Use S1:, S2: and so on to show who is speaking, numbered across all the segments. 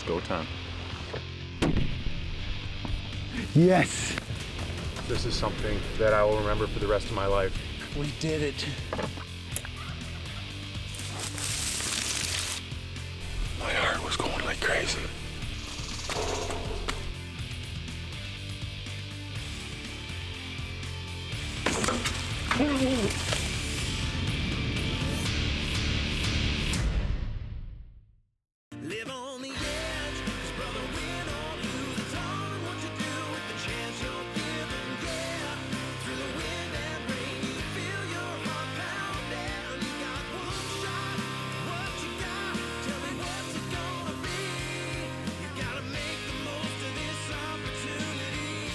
S1: go time.
S2: Yes!
S3: This is something that I will remember for the rest of my life.
S2: We did it.
S3: My heart was going like crazy.
S4: Live on the edge, 'cause brother, win or lose, it's all what you do with the chance you're given. Yeah, through the wind and rain, you feel your heart pounding. You got one shot, what you got? Tell me what's it gonna be? You gotta make the most of this opportunity.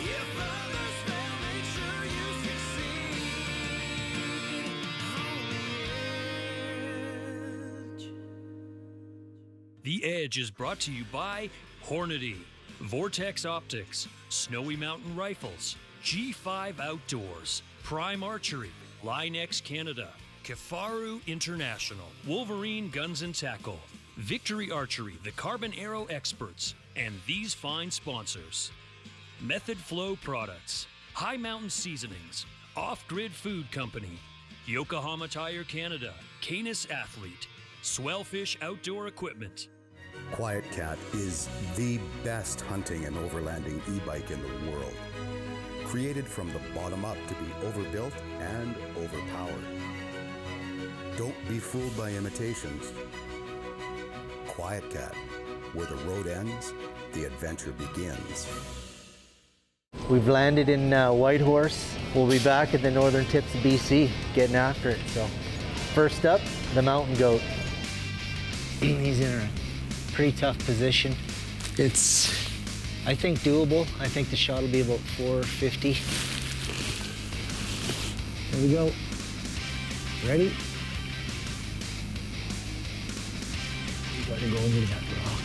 S4: If others fail, make sure you succeed. On the edge.
S5: The Edge is brought to you by Hornady, Vortex Optics, Snowy Mountain Rifles, G5 Outdoors, Prime Archery, Linex Canada, Kifaru International, Wolverine Guns and Tackle, Victory Archery, the Carbon Arrow Experts, and these fine sponsors. Method Flow Products, High Mountain Seasonings, Off Grid Food Company, Yokohama Tire Canada, Canis Athlete, Swellfish Outdoor Equipment.
S6: Quiet Cat is the best hunting and overlanding e-bike in the world. Created from the bottom up to be overbuilt and overpowered. Don't be fooled by imitations. Quiet Cat, where the road ends, the adventure begins.
S2: We've landed in Whitehorse. We'll be back at the northern tips of BC, getting after it. So, first up, the mountain goat. He's in a pretty tough position. It's, I think, doable. I think the shot will be about 450. Here we go. Ready? You gotta go into that rock.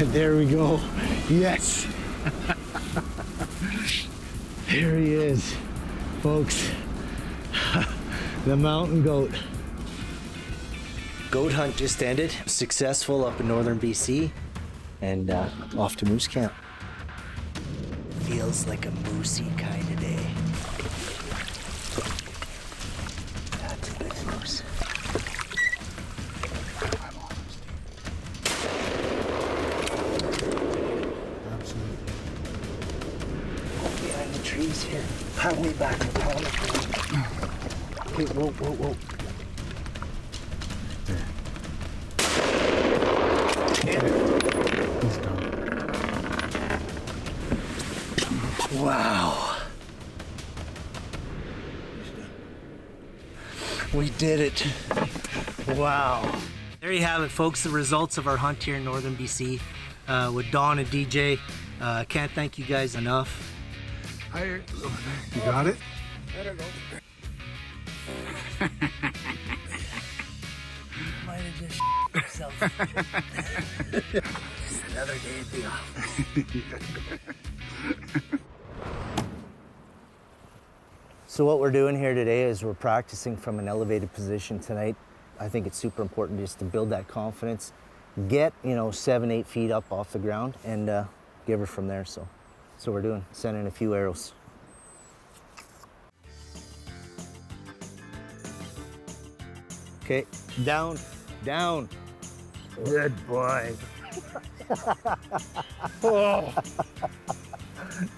S2: There we go. Yes. There he is, folks. The mountain goat. Goat hunt just ended. Successful up in northern BC and off to moose camp. Feels like a moosey kind of day. That's a big moose. Behind the trees here. Pound me back. Pound me. Okay, whoa, whoa, whoa. He's done. Wow. We did it. Wow. There you have it, folks, the results of our hunt here in northern BC with Don and DJ. Can't thank you guys enough.
S3: You got it?
S2: Might have just yourself. Just another day at the office. So what we're doing here today is we're practicing from an elevated position tonight. I think it's super important just to build that confidence, get 7-8 feet up off the ground, and give her from there. So we're doing, sending a few arrows. Okay, down, down. Good boy.
S3: Oh.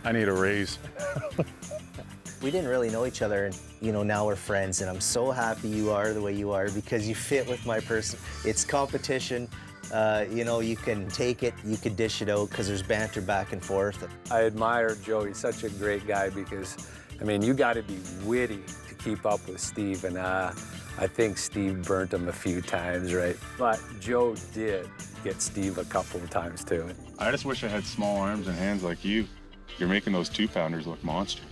S3: I need a raise.
S2: We didn't really know each other, and now we're friends, and I'm so happy you are the way you are because you fit with my person. It's competition. You can take it, you can dish it out because there's banter back and forth.
S7: I admire Joe. He's such a great guy because, you got to be witty to
S1: keep up with Steve, and I think Steve burnt him a few times, right? But Joe did get Steve a couple of times too.
S3: I just wish I had small arms and hands like you. You're making those 2-pounders look monsters.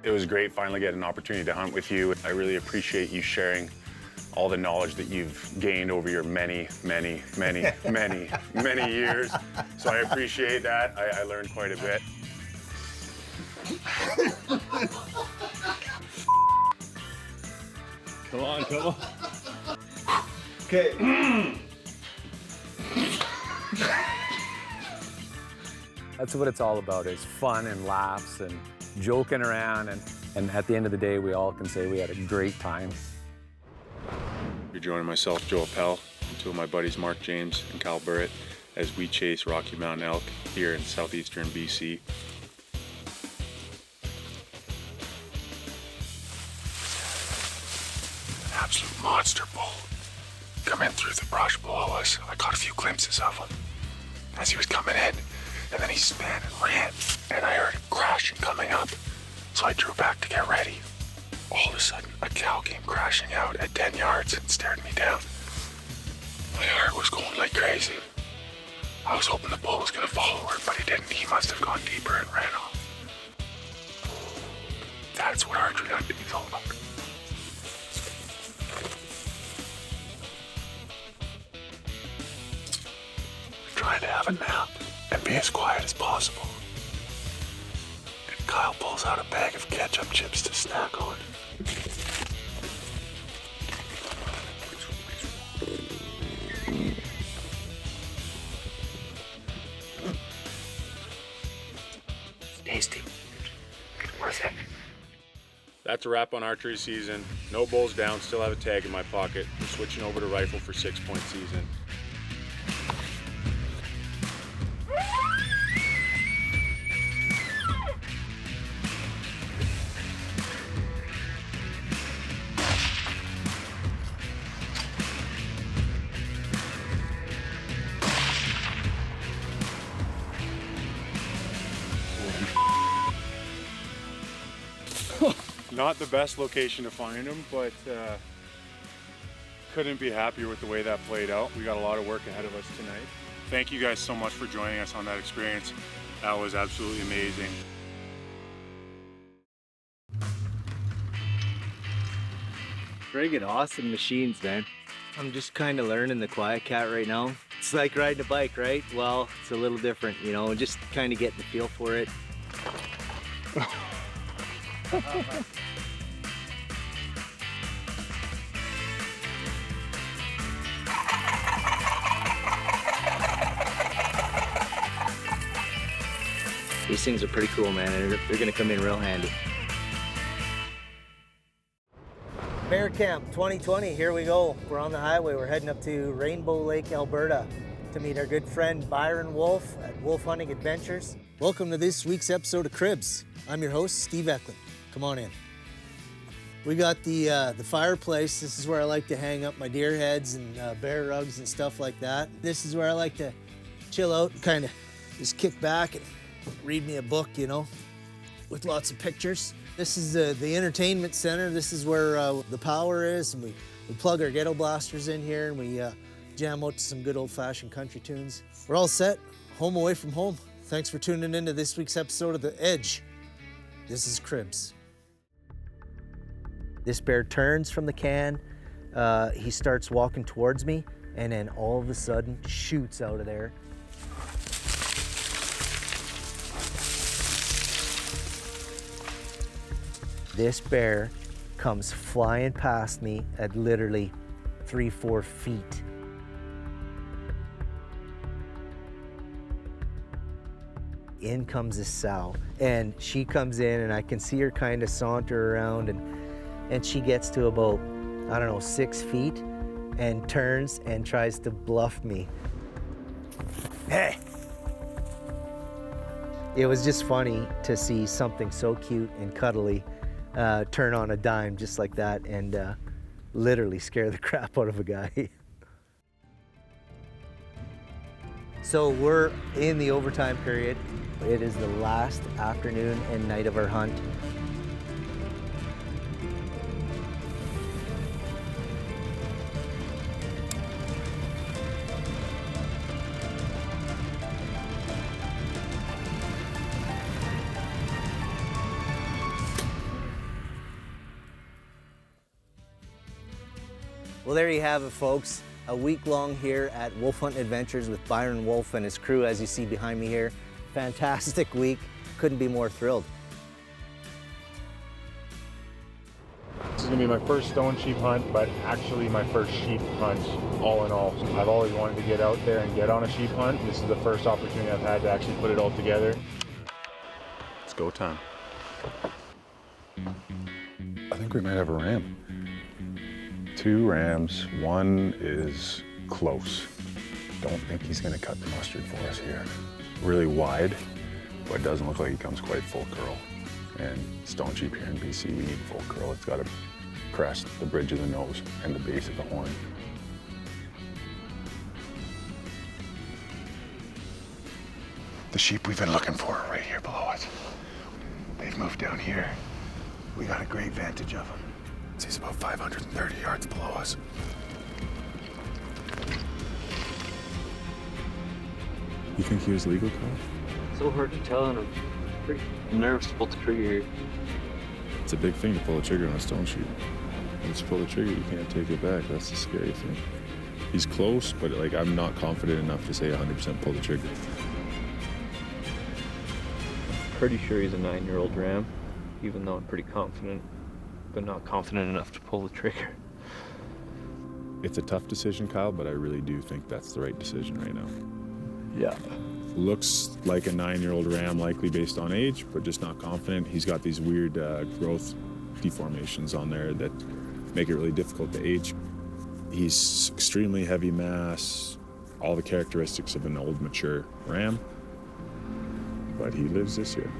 S3: It was great finally getting an opportunity to hunt with you. I really appreciate you sharing all the knowledge that you've gained over your many years. So I appreciate that. I learned quite a bit. Come on, come on.
S2: Okay.
S1: That's what it's all about, is fun and laughs and joking around, and at the end of the day, we all can say we had a great time.
S3: You're joining myself, Joe Appel, and two of my buddies, Mark James and Cal Burrett, as we chase Rocky Mountain elk here in southeastern BC. An absolute monster bull come in through the brush below us. I caught a few glimpses of him as he was coming in, and then he span and ran, and I heard him crashing coming up, so I drew back to get ready. All of a sudden, a cow came crashing out at 10 yards and stared me down. My heart was going like crazy. I was hoping the bull was going to follow her, but he didn't. He must have gone deeper and ran off. That's what archery hunting is all about. We're trying to have a nap and be as quiet as possible. And Kyle pulls out a bag of ketchup chips to snack on.
S7: Tasty. Worth it.
S3: That's a wrap on archery season. No bulls down, still have a tag in my pocket. We're switching over to rifle for 6-point season. Not the best location to find them, but couldn't be happier with the way that played out. We got a lot of work ahead of us tonight. Thank you guys so much for joining us on that experience. That was absolutely amazing.
S2: Friggin' awesome machines, man. I'm just kind of learning the Quiet Cat right now. It's like riding a bike, right? Well, it's a little different, you know, just kind of getting the feel for it. These things are pretty cool, man, and they're gonna come in real handy. Bear Camp 2020, here we go. We're on the highway. We're heading up to Rainbow Lake, Alberta to meet our good friend Byron Wolf at Wolf Hunting Adventures. Welcome to this week's episode of Cribs. I'm your host, Steve Eklund. Come on in. We got the fireplace. This is where I like to hang up my deer heads and bear rugs and stuff like that. This is where I like to chill out and kind of just kick back and read me a book, you know, with lots of pictures. This is the entertainment center. This is where the power is, and we plug our ghetto blasters in here, and we jam out to some good old-fashioned country tunes. We're all set, home away from home. Thanks for tuning into this week's episode of The Edge. This is Cribs. This bear turns from the can, he starts walking towards me, and then all of a sudden shoots out of there. This bear comes flying past me at literally 3-4 feet. In comes this sow, and she comes in, and I can see her kind of saunter around, and she gets to about, I don't know, 6 feet, and turns and tries to bluff me. Hey! It was just funny to see something so cute and cuddly turn on a dime just like that, and literally scare the crap out of a guy. So we're in the overtime period. It is the last afternoon and night of our hunt. Well, there you have it, folks. A week long here at Wolf Hunting Adventures with Byron Wolf and his crew, as you see behind me here. Fantastic week. Couldn't be more thrilled.
S3: This is gonna be my first stone sheep hunt, but actually my first sheep hunt all in all. I've always wanted to get out there and get on a sheep hunt. This is the first opportunity I've had to actually put it all together. It's go time. I think we might have a ram. 2 rams, 1 is close. Don't think he's gonna cut the mustard for us here. Really wide, but it doesn't look like he comes quite full curl. And stone sheep here in BC, we need full curl. It's gotta crest the bridge of the nose and the base of the horn. The sheep we've been looking for are right here below us. They've moved down here. We got a great vantage of them. He's about 530 yards below us. You think he was legal, Kyle?
S8: So hard to tell, and I'm pretty nervous to pull the trigger here.
S3: It's a big thing to pull the trigger on a stone sheep. Once you pull the trigger, you can't take it back. That's the scary thing. He's close, but like I'm not confident enough to say 100% pull the trigger.
S8: Pretty sure he's a 9-year-old ram, even though I'm pretty confident, but not confident enough to pull the trigger.
S3: It's a tough decision, Kyle, but I really do think that's the right decision right now.
S8: Yeah.
S3: Looks like a 9-year-old ram, likely based on age, but just not confident. He's got these weird growth deformations on there that make it really difficult to age. He's extremely heavy mass, all the characteristics of an old, mature ram, but he lives this year.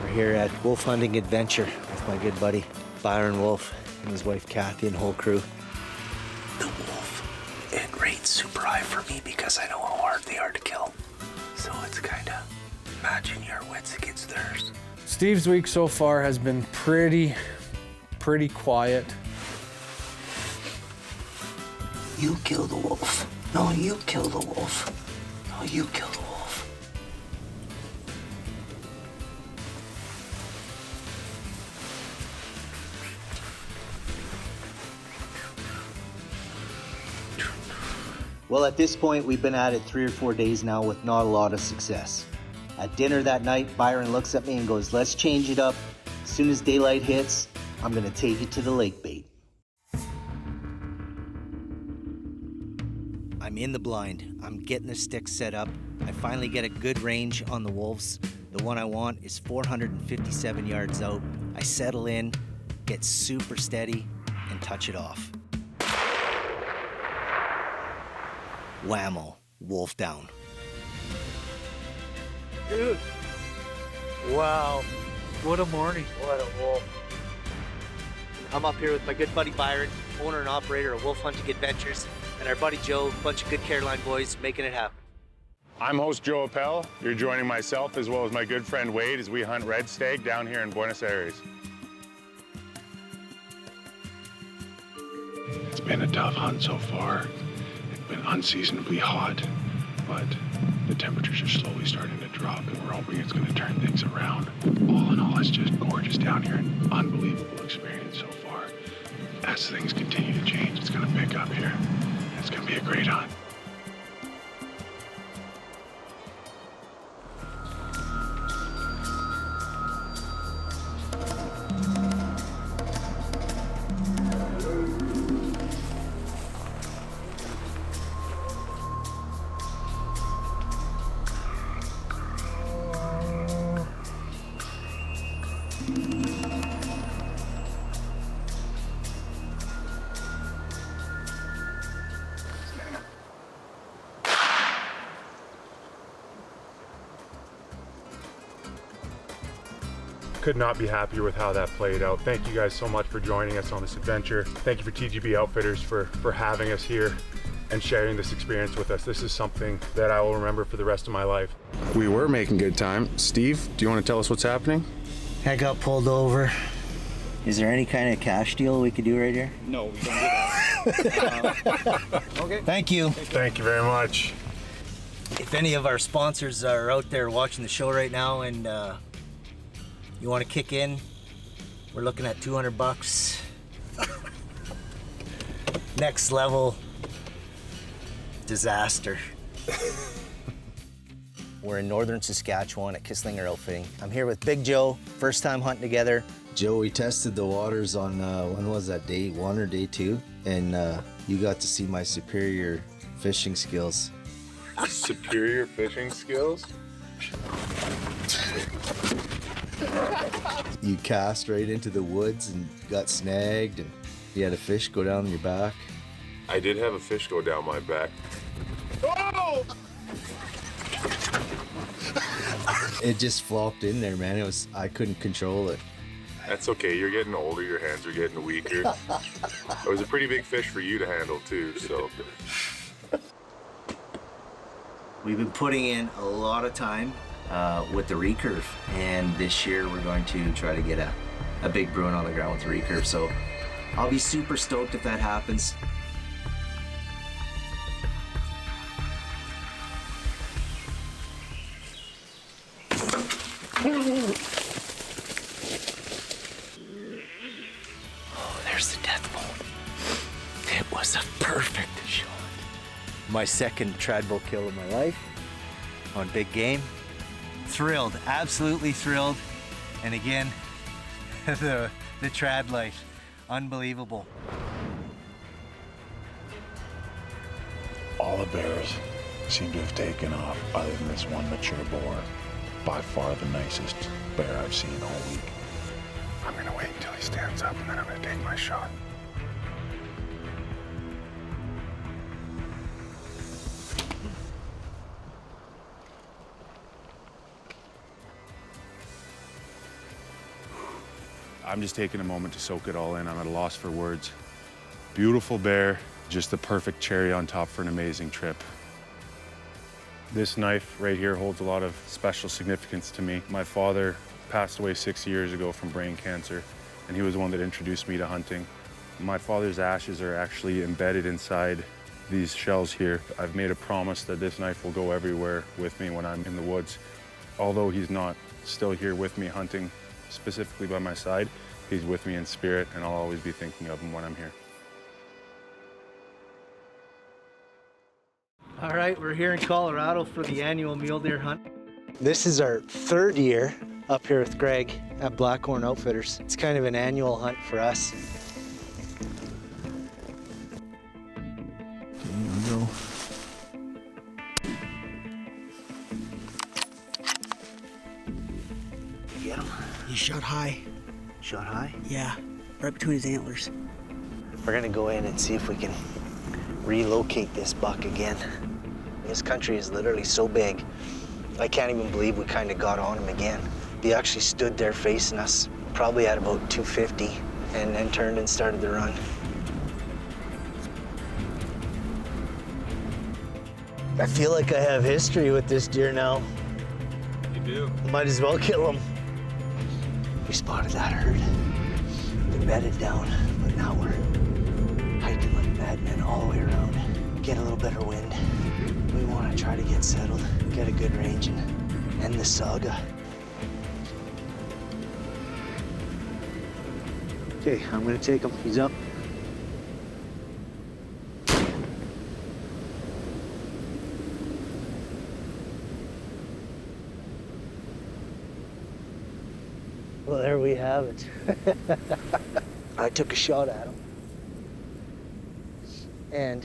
S2: We're here at Wolf Hunting Adventure with my good buddy Byron Wolf and his wife Kathy and whole crew.
S7: The wolf, it rates super high for me because I know how hard they are to kill. So it's kind of matching your wits against theirs.
S9: Steve's week so far has been pretty quiet.
S7: You kill the wolf. No, you kill the wolf. No, you kill the wolf.
S2: Well, at this point, we've been at it 3 or 4 days now with not a lot of success. At dinner that night, Byron looks at me and goes, "Let's change it up. As soon as daylight hits, I'm gonna take you to the lake bait." I'm in the blind. I'm getting the sticks set up. I finally get a good range on the wolves. The one I want is 457 yards out. I settle in, get super steady, and touch it off. Whammo, wolf down.
S8: Dude. Wow. What a morning. What a wolf.
S2: I'm up here with my good buddy Byron, owner and operator of Wolf Hunting Adventures, and our buddy Joe, a bunch of good Caroline boys making it happen.
S3: I'm host Joe Appel. You're joining myself as well as my good friend Wade as we hunt red stag down here in Buenos Aires. It's been a tough hunt so far. It's been unseasonably hot, but the temperatures are slowly starting to drop and we're hoping it's going to turn things around. All in all, it's just gorgeous down here. An unbelievable experience so far. As things continue to change, it's going to pick up here. It's going to be a great hunt. Could not be happier with how that played out. Thank you guys so much for joining us on this adventure. Thank you for TGB Outfitters for having us here and sharing this experience with us. This is something that I will remember for the rest of my life. We were making good time. Steve, do you want to tell us what's happening?
S2: I got pulled over. Is there any kind of cash deal we could do right here?
S10: No, we don't do that.
S2: Okay. Thank you.
S3: Thank you very much.
S2: If any of our sponsors are out there watching the show right now and you want to kick in, We're looking at 200 bucks. Next level disaster. We're in northern Saskatchewan at Kisslinger Outfitting. I'm here with Big Joe, first time hunting together.
S11: Joe, we tested the waters on, when was that, day 1 or day 2? And you got to see my superior fishing skills.
S3: Superior fishing skills?
S11: You cast right into the woods and got snagged, and you had a fish go down your back.
S3: I did have a fish go down my back. Oh!
S11: It just flopped in there, man. I couldn't control it.
S3: That's okay, you're getting older, your hands are getting weaker. It was a pretty big fish for you to handle too, so.
S2: We've been putting in a lot of time with the recurve, and this year we're going to try to get a big bruin on the ground with the recurve, so I'll be super stoked if that happens. Oh, there's the death bone. It was a perfect shot. My second trad bow kill of my life on big game. Thrilled, absolutely thrilled. And again, the trad light, unbelievable.
S3: All the bears seem to have taken off, other than this one mature boar. By far the nicest bear I've seen all week. I'm gonna wait until he stands up and then I'm gonna take my shot. I'm just taking a moment to soak it all in. I'm at a loss for words. Beautiful bear, just the perfect cherry on top for an amazing trip. This knife right here holds a lot of special significance to me. My father passed away 6 years ago from brain cancer, and he was the one that introduced me to hunting. My father's ashes are actually embedded inside these shells here. I've made a promise that this knife will go everywhere with me when I'm in the woods. Although he's not still here with me hunting, specifically by my side, he's with me in spirit, and I'll always be thinking of him when I'm here.
S2: All right, we're here in Colorado for the annual mule deer hunt. This is our third year up here with Greg at Blackhorn Outfitters. It's kind of an annual hunt for us.
S11: Here we go.
S2: Get him.
S12: He shot high.
S2: Shot high?
S12: Yeah, right between his antlers.
S2: We're gonna go in and see if we can relocate this buck again. This country is literally so big. I can't even believe we kind of got on him again. He actually stood there facing us, probably at about 250, and then turned and started the run. I feel like I have history with this deer now.
S3: You do?
S2: Might as well kill him. We spotted that herd. We bedded down, but now we're hiking like madmen all the way around. Get a little better wind. We want to try to get settled, get a good range, and end the saga. Okay, I'm gonna take him. He's up. Well, there we have it. I took a shot at him. And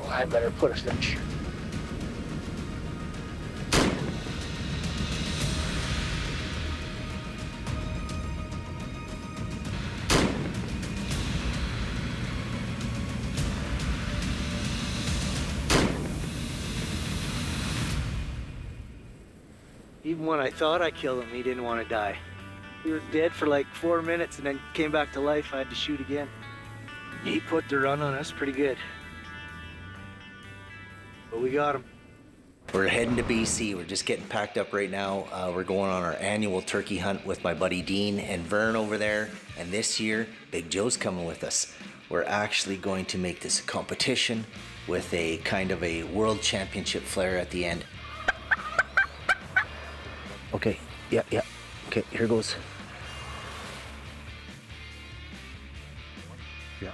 S2: well, I better put a finish. Even when I thought I killed him, he didn't want to die. He was dead for like 4 minutes and then came back to life. I had to shoot again. He put the run on us pretty good. But we got him. We're heading to BC. We're just getting packed up right now. We're going on our annual turkey hunt with my buddy Dean and Vern over there. And this year, Big Joe's coming with us. We're actually going to make this a competition with a kind of a world championship flair at the end. Okay, yeah. Okay, here goes.
S3: Yeah.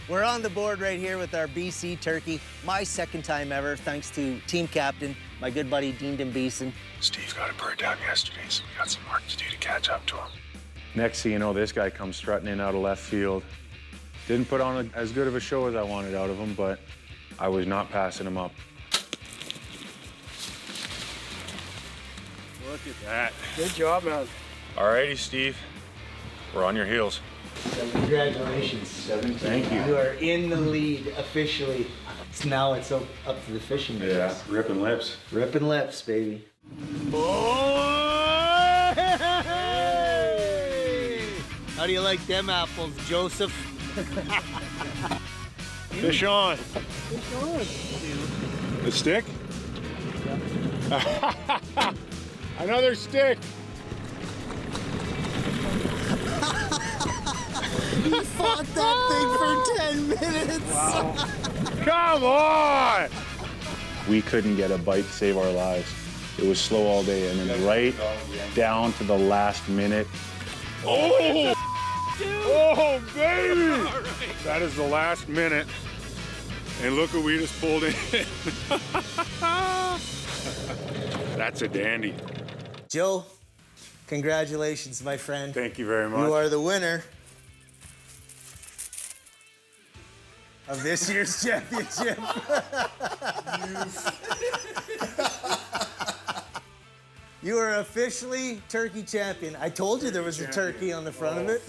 S2: We're on the board right here with our BC turkey. My second time ever, thanks to team captain, my good buddy Dean Beeson.
S3: Steve got it bird down yesterday, so we got some work to do to catch up to him.
S13: Next thing you know, this guy comes strutting in out of left field. Didn't put on as good of a show as I wanted out of him, but I was not passing him up.
S3: Look at that.
S10: Good job, man.
S3: All righty, Steve. We're on your heels.
S2: Congratulations.
S3: 17. Thank you.
S2: You are in the lead officially. Now it's up to the fishing guys.
S3: Yeah, ripping lips.
S2: Ripping lips, baby. How do you like them apples, Joseph?
S3: Fish on.
S2: Fish on.
S3: The stick? Another stick.
S2: He fought that thing for 10 minutes.
S3: Wow. Come on!
S13: We couldn't get a bite to save our lives. It was slow all day, and then right down to the last minute.
S3: Oh! Oh, baby! That is the last minute. And look what we just pulled in. That's a dandy.
S2: Joe, congratulations, my friend.
S3: Thank you very much.
S2: You are the winner of this year's championship. You are officially turkey champion. I told you there was a turkey on the front of it.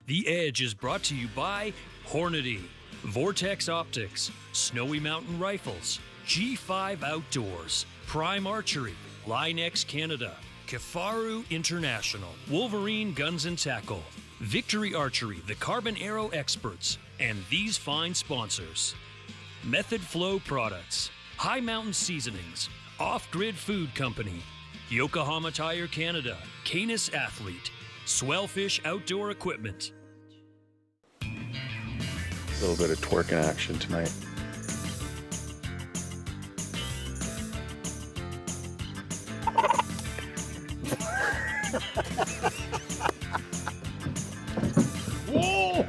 S5: The Edge is brought to you by Hornady, Vortex Optics, Snowy Mountain Rifles, G5 Outdoors, Prime Archery, Line-X Canada, Kifaru International, Wolverine Guns and Tackle, Victory Archery, the Carbon Arrow Experts, and these fine sponsors. Method Flow Products, High Mountain Seasonings, Off-Grid Food Company, Yokohama Tire Canada, Canis Athlete, Swellfish Outdoor Equipment.
S3: A little bit of twerking action tonight.
S13: Whoa!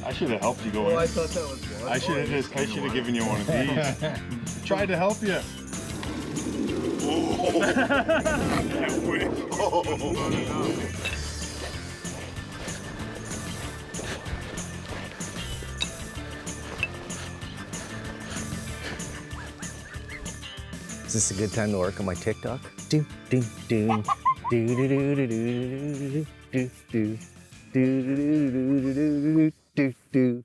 S13: I should have helped you go in.
S10: I thought that was good.
S13: I should have given you one of these. Tried to help you.
S2: Is this a good time to work on my TikTok? Do do do do do do do do do do do do do do do do do do do.